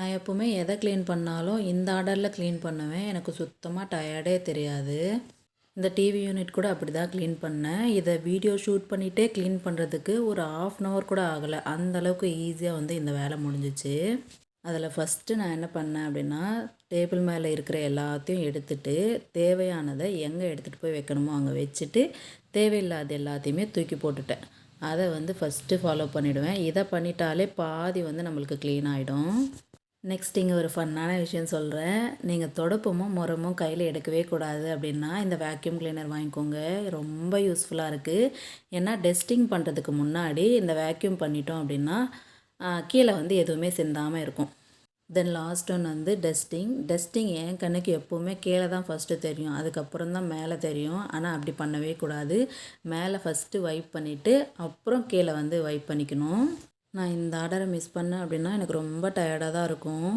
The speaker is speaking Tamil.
நான் எப்போவுமே எதை க்ளீன் பண்ணாலும் இந்த ஆர்டரில் க்ளீன் பண்ணுவேன். எனக்கு சுத்தமாக டயர்டே தெரியாது. இந்த டிவி யூனிட் கூட அப்படி தான் க்ளீன் பண்ணேன். இதை வீடியோ ஷூட் பண்ணிகிட்டே க்ளீன் பண்ணுறதுக்கு ஒரு 1/2 அன் ஹவர் கூட ஆகலை. அந்தளவுக்கு ஈஸியாக வந்து இந்த வேலை முடிஞ்சிச்சு. அதில் ஃபஸ்ட்டு நான் என்ன பண்ணேன் அப்படின்னா, டேபிள் மேலே இருக்கிற எல்லாத்தையும் எடுத்துட்டு, தேவையானதை எங்கே எடுத்துகிட்டு போய் வைக்கணுமோ அங்கே வச்சுட்டு, தேவையில்லாத எல்லாத்தையுமே தூக்கி போட்டுட்டேன். அதை வந்து ஃபஸ்ட்டு ஃபாலோ பண்ணிவிடுவேன். இதை பண்ணிட்டாலே பாதி வந்து நம்மளுக்கு க்ளீன் ஆகிடும். நெக்ஸ்ட் இங்கே ஒரு ஃபன்னான விஷயம் சொல்கிறேன். நீங்கள் துடைப்பமும் முறமும் கையில் எடுக்கவே கூடாது அப்படின்னா இந்த வேக்யூம் கிளீனர் வாங்கிக்கோங்க. ரொம்ப யூஸ்ஃபுல்லாக இருக்குது. ஏன்னா டஸ்டிங் பண்ணுறதுக்கு முன்னாடி இந்த வேக்யூம் பண்ணிட்டோம் அப்படின்னா கீழே வந்து எதுவுமே சிந்தாமல் இருக்கும். தென் லாஸ்ட் ஒன் வந்து டஸ்டிங் என் கண்ணுக்கு எப்போவுமே கீழே தான் ஃபஸ்ட்டு தெரியும், அதுக்கப்புறம் தான் மேலே தெரியும். ஆனால் அப்படி பண்ணவே கூடாது. மேலே ஃபஸ்ட்டு வைப் பண்ணிவிட்டு அப்புறம் கீழே வந்து வைப் பண்ணிக்கணும். நான் இந்த ஆர்டரை மிஸ் பண்ணேன் அப்படின்னா எனக்கு ரொம்ப டயர்டாக தான் இருக்கும்.